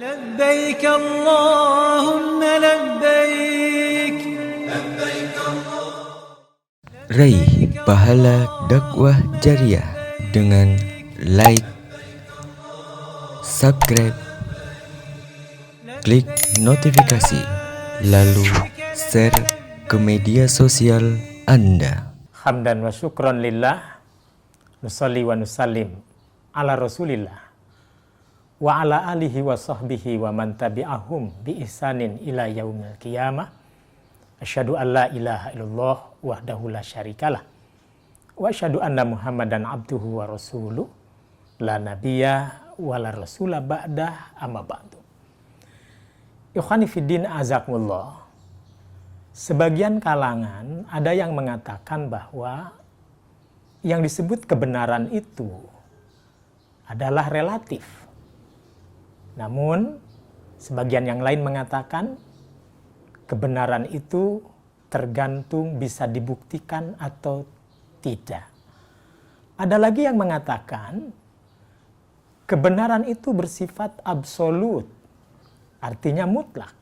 لبيك اللهم لبيك لبيك Raih pahala dakwah jariah dengan like, subscribe, klik notifikasi, lalu share ke media sosial Anda. Hamdan wa syukron lillah, nusalli wa nusallim ala rasulillah wa ala alihi wa sahbihi wa man tabi'ahum bi ihsanin ila yaumil qiyamah. Asyhadu an la ilaha illallah wahdahu la syarikalah wa asyhadu anna muhammadan abduhu wa rasuluh la nabiyya wa la rasula ba'dah amma ba'du. Ikhwani fiddin azakumullah. Sebagian kalangan ada yang mengatakan bahwa yang disebut kebenaran itu adalah relatif. Namun, sebagian yang lain mengatakan kebenaran itu tergantung bisa dibuktikan atau tidak. Ada lagi yang mengatakan kebenaran itu bersifat absolut, artinya mutlak.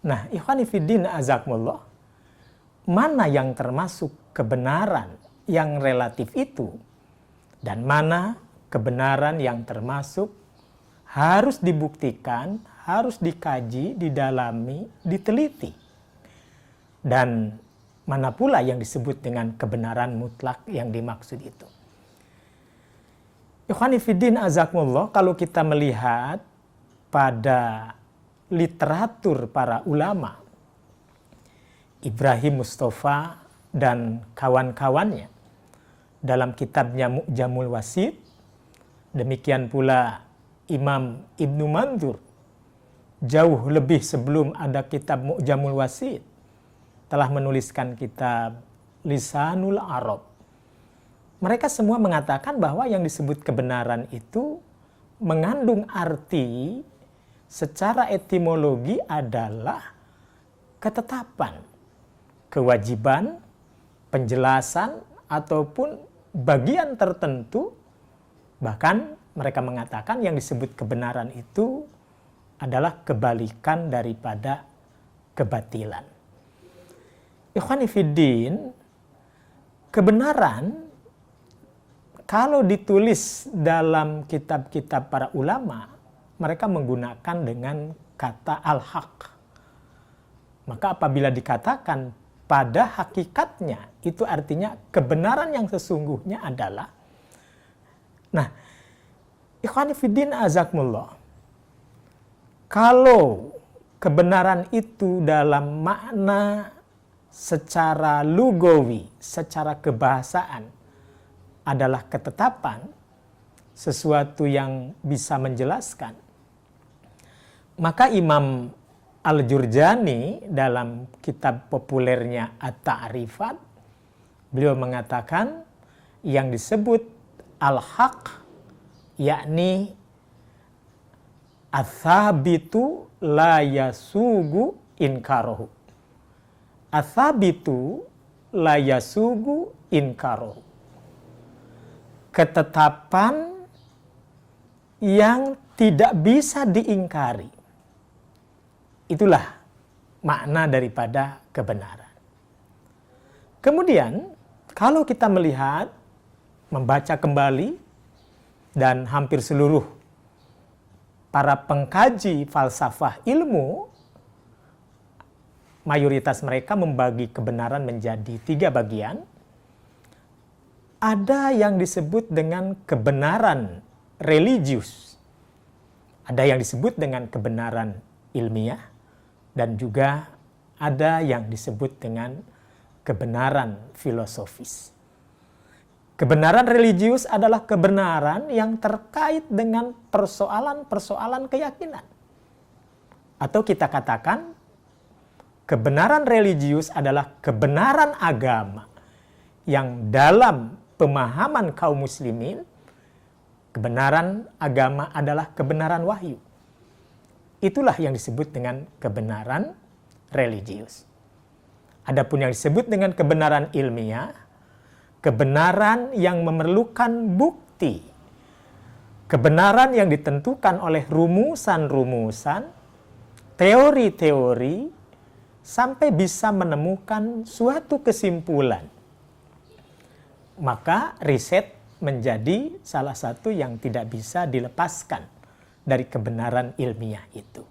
Nah, ikhwani fiddin azakumullah, mana yang termasuk kebenaran yang relatif itu dan mana kebenaran yang termasuk harus dibuktikan, harus dikaji, didalami, diteliti. Dan mana pula yang disebut dengan kebenaran mutlak yang dimaksud itu. Ikhwani fiddin azakumullah, kalau kita melihat pada literatur para ulama, Ibrahim Mustafa dan kawan-kawannya dalam kitabnya Mu'jamul Wasit, demikian pula Imam Ibnu Mandur jauh lebih sebelum ada kitab Mu'jamul Wasit telah menuliskan kitab Lisanul Arab. Mereka semua mengatakan bahwa yang disebut kebenaran itu mengandung arti secara etimologi adalah ketetapan, kewajiban, penjelasan, ataupun bagian tertentu. Bahkan mereka mengatakan yang disebut kebenaran itu adalah kebalikan daripada kebatilan. Ikhwani fiddin, kebenaran kalau ditulis dalam kitab-kitab para ulama, mereka menggunakan dengan kata al-haq. Maka apabila dikatakan pada hakikatnya, itu artinya kebenaran yang sesungguhnya adalah. Nah, ikhwani fiddin azakumullah, kalau kebenaran itu dalam makna secara lugawi, secara kebahasaan adalah ketetapan, sesuatu yang bisa menjelaskan, maka Imam Al-Jurjani dalam kitab populernya At-Ta'rifat, beliau mengatakan yang disebut al-haq yakni atsabitu la yasugu inkarohu. Atsabitu la yasugu inkarohu. Ketetapan yang tidak bisa diingkari. Itulah makna daripada kebenaran. Kemudian, kalau kita melihat, membaca kembali, dan hampir seluruh para pengkaji falsafah ilmu, mayoritas mereka membagi kebenaran menjadi 3 bagian. Ada yang disebut dengan kebenaran religius, ada yang disebut dengan kebenaran ilmiah, dan juga ada yang disebut dengan kebenaran filosofis. Kebenaran religius adalah kebenaran yang terkait dengan persoalan-persoalan keyakinan. Atau kita katakan, kebenaran religius adalah kebenaran agama yang dalam pemahaman kaum muslimin, kebenaran agama adalah kebenaran wahyu. Itulah yang disebut dengan kebenaran religius. Adapun yang disebut dengan kebenaran ilmiah, kebenaran yang memerlukan bukti, kebenaran yang ditentukan oleh rumusan-rumusan, teori-teori, sampai bisa menemukan suatu kesimpulan. Maka riset menjadi salah satu yang tidak bisa dilepaskan dari kebenaran ilmiah itu.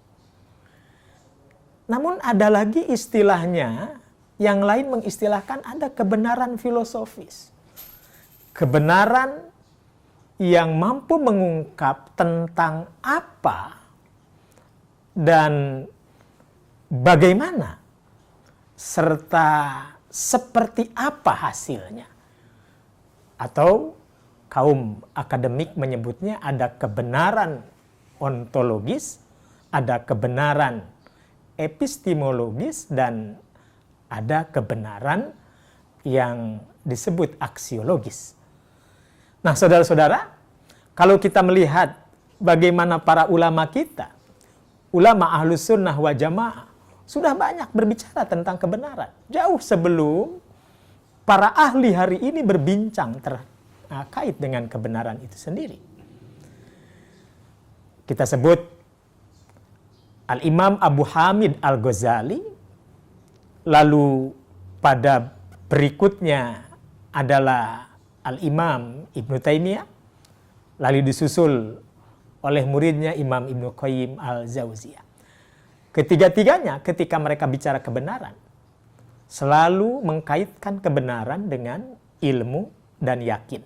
Namun ada lagi istilahnya, yang lain mengistilahkan ada kebenaran filosofis. Kebenaran yang mampu mengungkap tentang apa dan bagaimana, serta seperti apa hasilnya. Atau kaum akademik menyebutnya ada kebenaran ontologis, ada kebenaran epistemologis, dan ada kebenaran yang disebut aksiologis. Nah, saudara-saudara, kalau kita melihat bagaimana para ulama kita, ulama Ahlus Sunnah wa Jamaah, sudah banyak berbicara tentang kebenaran. Jauh sebelum para ahli hari ini berbincang terkait dengan kebenaran itu sendiri. Kita sebut Al-Imam Abu Hamid Al-Ghazali, lalu pada berikutnya adalah Al-Imam Ibnu Taimiyah, lalu disusul oleh muridnya Imam Ibnu Qayyim Al-Jauziyah. Ketiga-tiganya ketika mereka bicara kebenaran, selalu mengkaitkan kebenaran dengan ilmu dan yakin.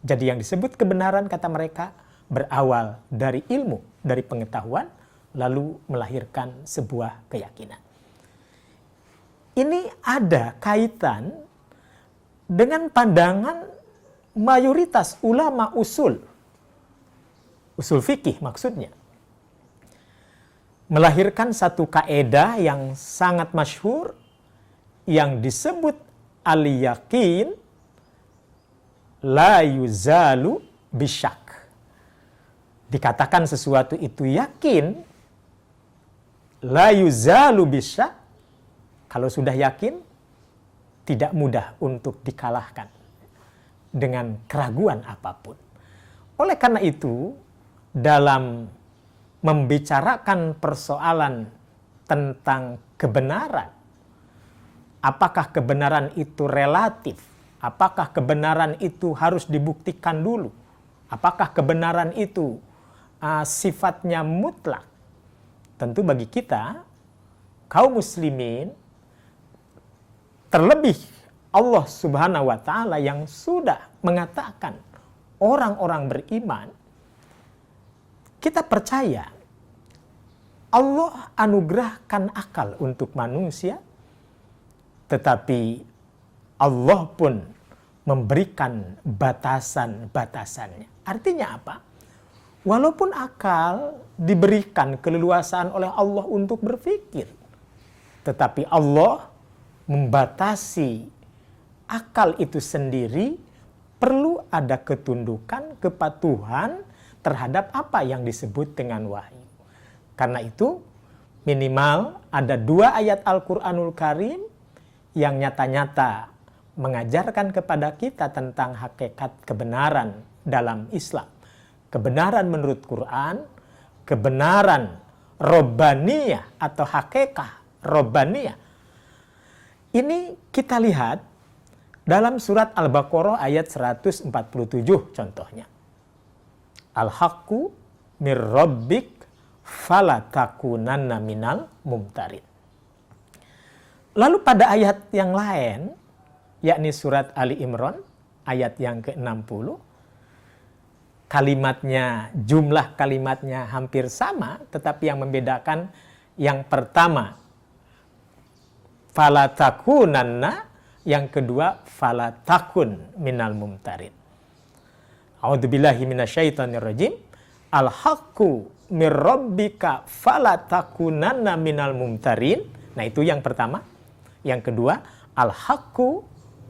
Jadi yang disebut kebenaran, kata mereka, berawal dari ilmu, dari pengetahuan, lalu melahirkan sebuah keyakinan. Ini ada kaitan dengan pandangan mayoritas ulama usul fikih maksudnya. Melahirkan satu kaedah yang sangat masyhur yang disebut al-yakin la yuzalu bisyak. Dikatakan sesuatu itu yakin, la yuzalu bisyak, kalau sudah yakin tidak mudah untuk dikalahkan dengan keraguan apapun. Oleh karena itu, dalam membicarakan persoalan tentang kebenaran, apakah kebenaran itu relatif? Apakah kebenaran itu harus dibuktikan dulu? Apakah kebenaran itu sifatnya mutlak? Tentu bagi kita, kaum muslimin, terlebih Allah Subhanahu wa Ta'ala yang sudah mengatakan orang-orang beriman, kita percaya Allah anugerahkan akal untuk manusia, tetapi Allah pun memberikan batasan-batasannya. Artinya apa? Walaupun akal diberikan keleluasaan oleh Allah untuk berpikir, tetapi Allah membatasi akal itu sendiri, perlu ada ketundukan, kepatuhan terhadap apa yang disebut dengan wahyu. Karena itu, minimal ada 2 ayat Al-Quranul Karim yang nyata-nyata mengajarkan kepada kita tentang hakikat kebenaran dalam Islam. Kebenaran menurut Quran, kebenaran Robbaniyah atau hakikat Robbaniyah. Ini kita lihat dalam surat Al-Baqarah ayat 147 contohnya. Al-haqqu mir rabbik falatakunanna minal mumtarin. Lalu pada ayat yang lain, yakni surat Ali Imran ayat yang ke-60, kalimatnya, jumlah kalimatnya hampir sama, tetapi yang membedakan yang pertama falatakunanna, yang kedua falatakun minal mumtarin. A'udzubillahi minasyaitonirrajim. Al-haqqu mir rabbika falatakunanna minal mumtarin. Nah, itu yang pertama. Yang kedua, al-haqqu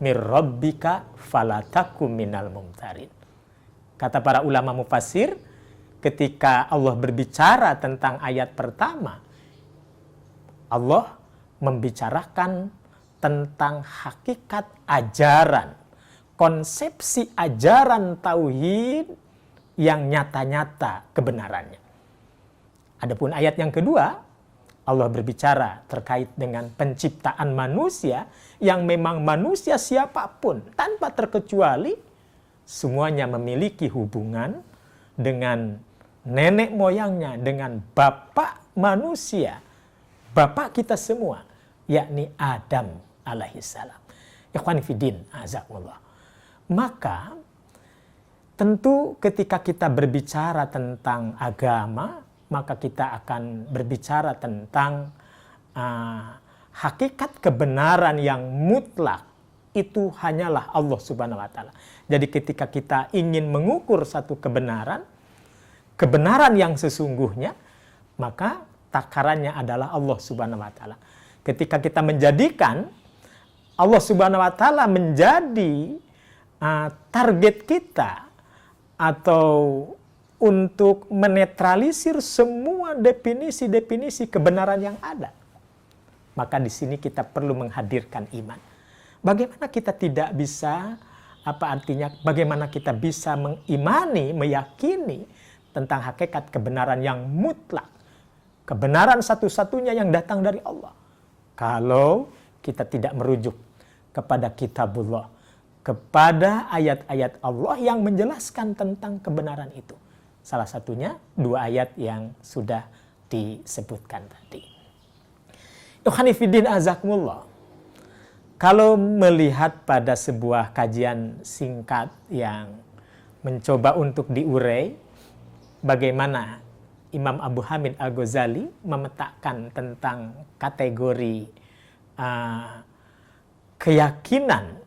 mir rabbika falatakum minal mumtarin. Kata para ulama mufassir, ketika Allah berbicara tentang ayat pertama, Allah membicarakan tentang hakikat ajaran, konsepsi ajaran tauhid yang nyata-nyata kebenarannya. Adapun ayat yang kedua, Allah berbicara terkait dengan penciptaan manusia yang memang manusia siapapun tanpa terkecuali semuanya memiliki hubungan dengan nenek moyangnya, dengan bapak manusia, bapak kita semua, yakni Adam alaihissalam. Ikhwani fiddin, azakumullah. Maka tentu ketika kita berbicara tentang agama, maka kita akan berbicara tentang hakikat kebenaran yang mutlak itu hanyalah Allah Subhanahu wa taala. Jadi ketika kita ingin mengukur satu kebenaran yang sesungguhnya, maka takarannya adalah Allah Subhanahu wa taala. Ketika kita menjadikan Allah Subhanahu wa taala menjadi target kita atau untuk menetralisir semua definisi-definisi kebenaran yang ada, maka di sini kita perlu menghadirkan iman. Bagaimana kita tidak bisa, bagaimana kita bisa mengimani, meyakini tentang hakikat kebenaran yang mutlak, kebenaran satu-satunya yang datang dari Allah, kalau kita tidak merujuk kepada kitabullah, kepada ayat-ayat Allah yang menjelaskan tentang kebenaran itu. Salah satunya 2 ayat yang sudah disebutkan tadi. Ikhwani fiddin azakumullah. Kalau melihat pada sebuah kajian singkat yang mencoba untuk diurai bagaimana Imam Abu Hamid Al-Ghazali memetakan tentang kategori keyakinan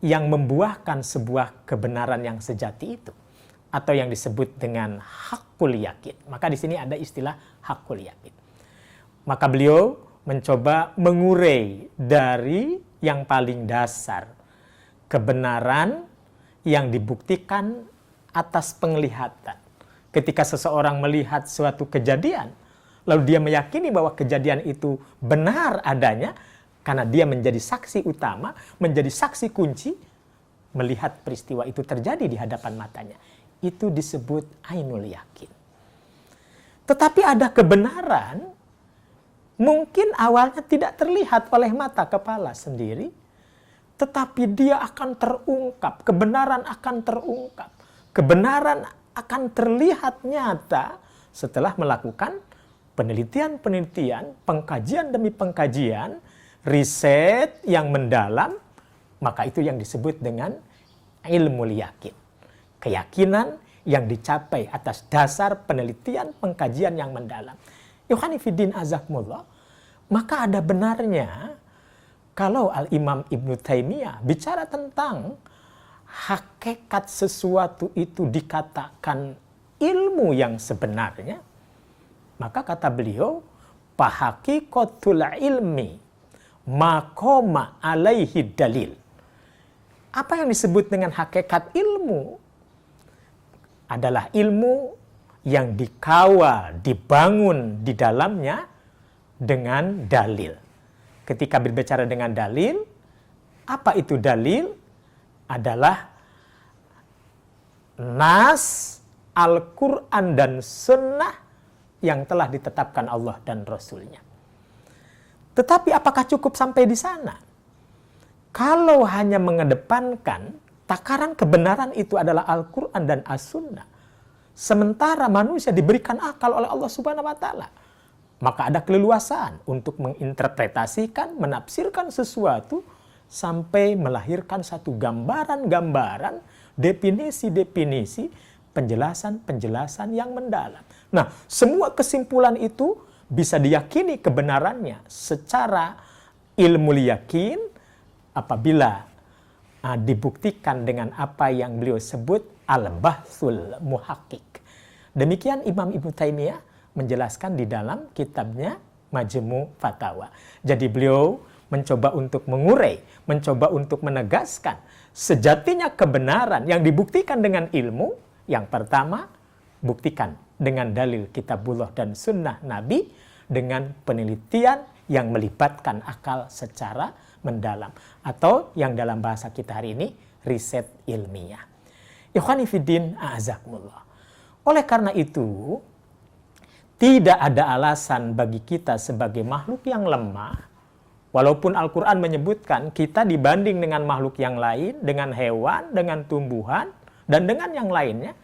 yang membuahkan sebuah kebenaran yang sejati itu, atau yang disebut dengan hakul yakin. Maka di sini ada istilah hakul yakin. Maka beliau mencoba mengurai dari yang paling dasar, kebenaran yang dibuktikan atas penglihatan. Ketika seseorang melihat suatu kejadian, lalu dia meyakini bahwa kejadian itu benar adanya, karena dia menjadi saksi utama, menjadi saksi kunci, melihat peristiwa itu terjadi di hadapan matanya. Itu disebut ainul yakin. Tetapi ada kebenaran mungkin awalnya tidak terlihat oleh mata kepala sendiri, tetapi dia akan terungkap, kebenaran akan terungkap, kebenaran akan terlihat nyata setelah melakukan penelitian-penelitian, pengkajian demi pengkajian, riset yang mendalam, maka itu yang disebut dengan ilmu yakin. Keyakinan yang dicapai atas dasar penelitian, pengkajian yang mendalam. Ikhwani fiddin azakumullah. Maka ada benarnya kalau Al-Imam Ibnu Taimiyah bicara tentang hakikat sesuatu itu dikatakan ilmu yang sebenarnya, maka kata beliau, "Fahaqikatul ilmi maqama alaihi dalil." Apa yang disebut dengan hakikat ilmu? Adalah ilmu yang dikawal, dibangun di dalamnya dengan dalil. Ketika berbicara dengan dalil, apa itu dalil? Adalah nas Al-Quran dan Sunnah yang telah ditetapkan Allah dan Rasul-Nya. Tetapi apakah cukup sampai di sana? Kalau hanya mengedepankan takaran kebenaran itu adalah Al-Quran dan As-Sunnah, sementara manusia diberikan akal oleh Allah Subhanahu wa Ta'ala, maka ada keleluasaan untuk menginterpretasikan, menafsirkan sesuatu sampai melahirkan satu gambaran-gambaran, definisi-definisi, penjelasan-penjelasan yang mendalam. Nah, semua kesimpulan itu bisa diyakini kebenarannya secara ilmu yakin apabila dibuktikan dengan apa yang beliau sebut al-bahthul muhakkik. Demikian Imam Ibnu Taimiyah menjelaskan di dalam kitabnya Majmu' Fatawa. Jadi beliau mencoba untuk mengurai, mencoba untuk menegaskan sejatinya kebenaran yang dibuktikan dengan ilmu. Yang pertama, buktikan dengan dalil kitabullah dan sunnah Nabi dengan penelitian yang melibatkan akal secara mendalam, atau yang dalam bahasa kita hari ini riset ilmiah. Ikhwani fiddin a'azakumullah. Oleh karena itu, tidak ada alasan bagi kita sebagai makhluk yang lemah, walaupun Al-Quran menyebutkan kita dibanding dengan makhluk yang lain, dengan hewan, dengan tumbuhan, dan dengan yang lainnya,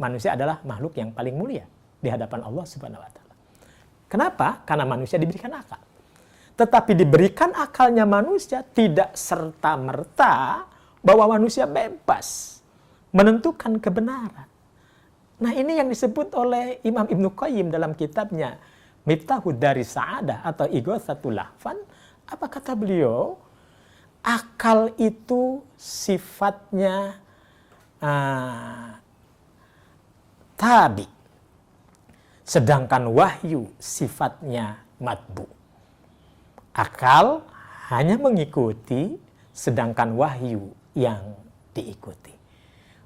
manusia adalah makhluk yang paling mulia di hadapan Allah Subhanahu wa Ta'ala. Kenapa? Karena manusia diberikan akal. Tetapi diberikan akalnya manusia tidak serta-merta bahwa manusia bebas menentukan kebenaran. Nah, ini yang disebut oleh Imam Ibnu Qayyim dalam kitabnya Miftahud Daris Sa'adah atau Ighatsatul Lahfan. Apa kata beliau? Akal itu sifatnya tabi, sedangkan wahyu sifatnya matbu. Akal hanya mengikuti, sedangkan wahyu yang diikuti.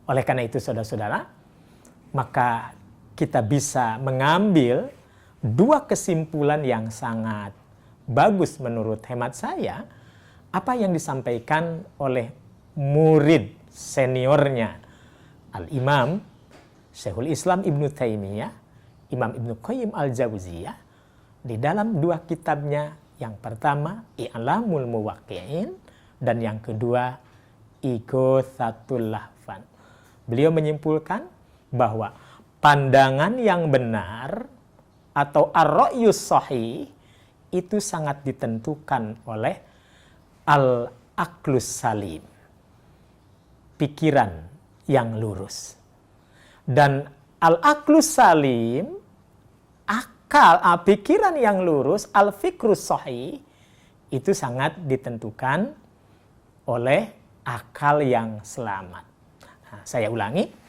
Oleh karena itu, saudara-saudara, maka kita bisa mengambil dua kesimpulan yang sangat bagus menurut hemat saya, apa yang disampaikan oleh murid seniornya Al-Imam Syekhul Islam Ibnu Taimiyah, Imam Ibnu Qayyim Al-Jauziyah, di dalam dua kitabnya, yang pertama I'lamul Muwaqqi'in dan yang kedua Ighatsatul Lahfan. Beliau menyimpulkan bahwa pandangan yang benar atau ar-ra'yus shahih itu sangat ditentukan oleh al-aqlus salim, pikiran yang lurus. Dan al-aqlus salim, pikiran yang lurus, al-fikrus shahih, itu sangat ditentukan oleh akal yang selamat. Nah, saya ulangi.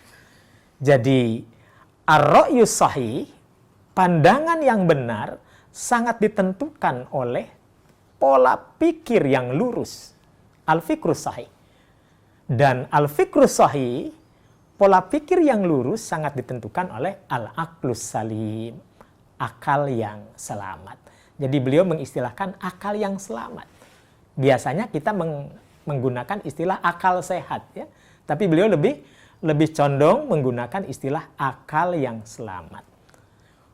Jadi, ar-ra'yus shahih, pandangan yang benar, sangat ditentukan oleh pola pikir yang lurus, al-fikrus shahih. Dan al-fikrus shahih, pola pikir yang lurus sangat ditentukan oleh al-aqlus salim, akal yang selamat. Jadi beliau mengistilahkan akal yang selamat. Biasanya kita menggunakan istilah akal sehat, ya. Tapi beliau lebih condong menggunakan istilah akal yang selamat.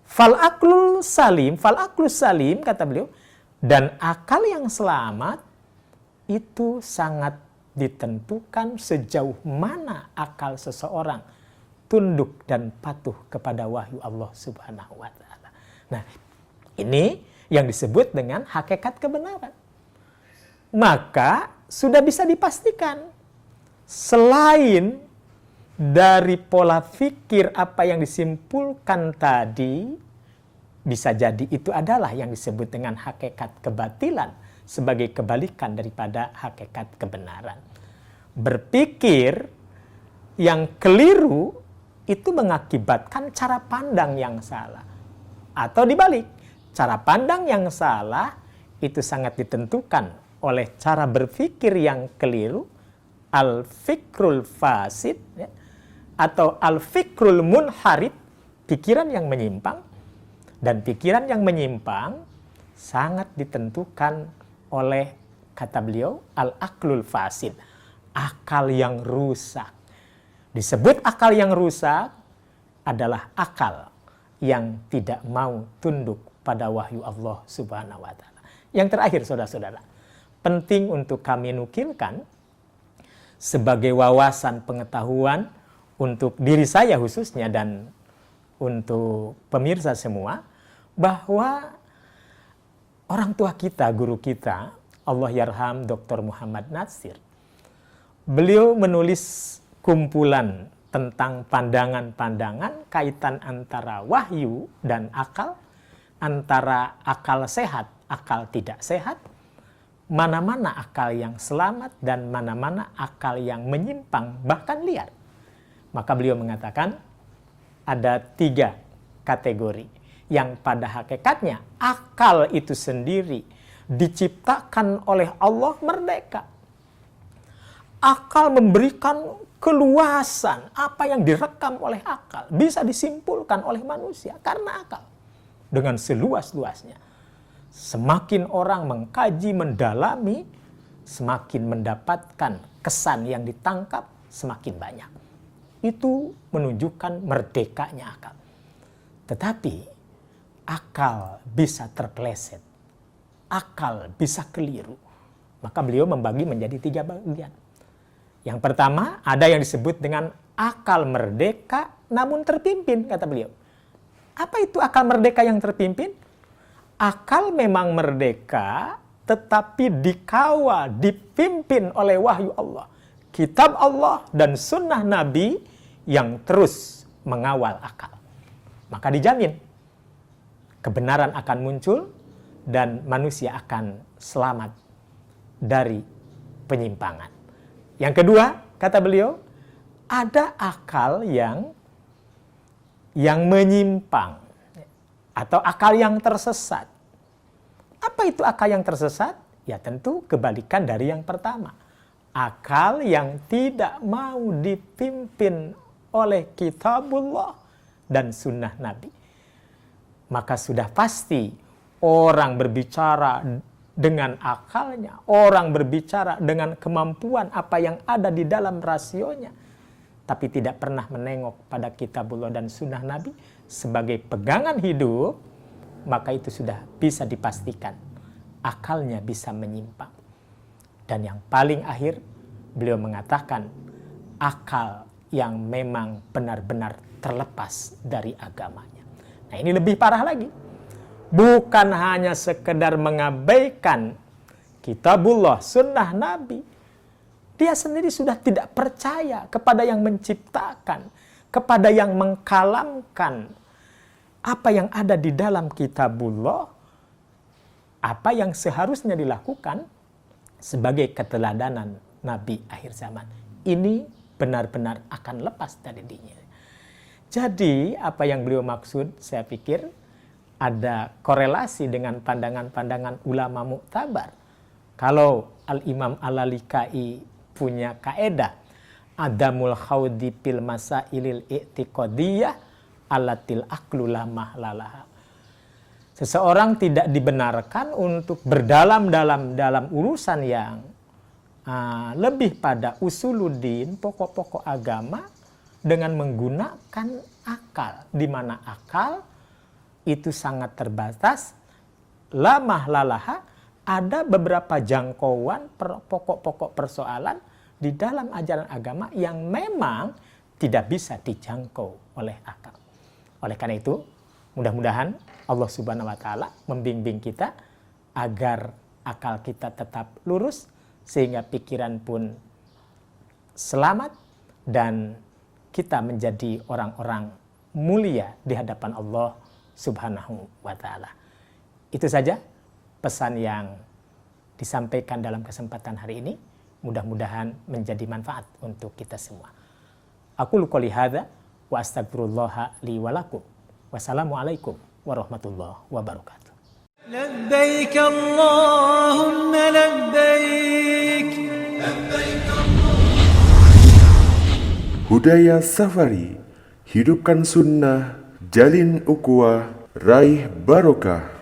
Fal aqlus salim, kata beliau, dan akal yang selamat itu sangat ditentukan sejauh mana akal seseorang tunduk dan patuh kepada wahyu Allah Subhanahu wa Ta'ala. Nah, ini yang disebut dengan hakikat kebenaran. Maka sudah bisa dipastikan, selain dari pola fikir apa yang disimpulkan tadi, bisa jadi itu adalah yang disebut dengan hakikat kebatilan sebagai kebalikan daripada hakikat kebenaran. Berpikir yang keliru itu mengakibatkan cara pandang yang salah. Atau dibalik, cara pandang yang salah itu sangat ditentukan oleh cara berpikir yang keliru, al-fikrul fasid, ya, atau al-fikrul munharif, pikiran yang menyimpang. Dan pikiran yang menyimpang sangat ditentukan oleh, kata beliau, al-aqlul fasid, akal yang rusak. Disebut akal yang rusak adalah akal yang tidak mau tunduk pada wahyu Allah Subhanahu wa Ta'ala. Yang terakhir, saudara-saudara, penting untuk kami nukilkan sebagai wawasan pengetahuan untuk diri saya khususnya dan untuk pemirsa semua, bahwa orang tua kita, guru kita, Allah yarham Dr. Muhammad Natsir, beliau menulis kumpulan tentang pandangan-pandangan kaitan antara wahyu dan akal, antara akal sehat, akal tidak sehat, mana-mana akal yang selamat dan mana-mana akal yang menyimpang, bahkan liar. Maka beliau mengatakan ada 3 kategori yang pada hakikatnya akal itu sendiri diciptakan oleh Allah merdeka. Akal memberikan keluasan, apa yang direkam oleh akal bisa disimpulkan oleh manusia karena akal dengan seluas-luasnya. Semakin orang mengkaji, mendalami, semakin mendapatkan kesan yang ditangkap semakin banyak. itu menunjukkan merdekanya akal. Tetapi akal bisa terpeleset, akal bisa keliru. Maka beliau membagi menjadi 3 bagian. Yang pertama, ada yang disebut dengan akal merdeka namun terpimpin, kata beliau. Apa itu akal merdeka yang terpimpin? Akal memang merdeka, tetapi dikawal, dipimpin oleh wahyu Allah, kitab Allah dan sunnah Nabi yang terus mengawal akal. Maka dijamin kebenaran akan muncul dan manusia akan selamat dari penyimpangan. Yang kedua, kata beliau, ada akal yang menyimpang atau akal yang tersesat. Apa itu akal yang tersesat? Ya tentu kebalikan dari yang pertama. Akal yang tidak mau dipimpin oleh kitabullah dan sunnah Nabi. Maka sudah pasti orang berbicara dengan akalnya, orang berbicara dengan kemampuan apa yang ada di dalam rasionya, tapi tidak pernah menengok pada kitabullah dan sunnah Nabi sebagai pegangan hidup, maka itu sudah bisa dipastikan akalnya bisa menyimpang. Dan yang paling akhir, beliau mengatakan akal yang memang benar-benar terlepas dari agamanya. Nah, ini lebih parah lagi. Bukan hanya sekedar mengabaikan kitabullah, sunnah Nabi. Dia sendiri sudah tidak percaya kepada yang menciptakan, kepada yang mengkalamkan apa yang ada di dalam kitabullah, apa yang seharusnya dilakukan sebagai keteladanan Nabi akhir zaman. Ini benar-benar akan lepas dari dirinya. Jadi apa yang beliau maksud, saya pikir ada korelasi dengan pandangan-pandangan ulama muktabar. Kalau Al-Imam Al-Lalikai punya kaedah, adamul khawdi fil masailil i'tiqadiyah alatil aqlu la mahlalaha. Seseorang tidak dibenarkan untuk berdalam-dalam dalam urusan yang lebih pada usuluddin, pokok-pokok agama, dengan menggunakan akal, di mana akal itu sangat terbatas, la mahlalaha, ada beberapa jangkauan pokok-pokok persoalan di dalam ajaran agama yang memang tidak bisa dijangkau oleh akal. Oleh karena itu, mudah-mudahan Allah Subhanahu wa Ta'ala membimbing kita agar akal kita tetap lurus, sehingga pikiran pun selamat dan kita menjadi orang-orang mulia di hadapan Allah Subhanahu wa Ta'ala. Itu saja pesan yang disampaikan dalam kesempatan hari ini. Mudah-mudahan menjadi manfaat untuk kita semua. Aku qouli hadza wa astaghfirullah li wa lakum. Wassalamualaikum warahmatullahi wabarakatuh. لبيك اللهم لبيك Hudaya Safari, hidupkan sunnah, jalin ukhuwah, raih barokah.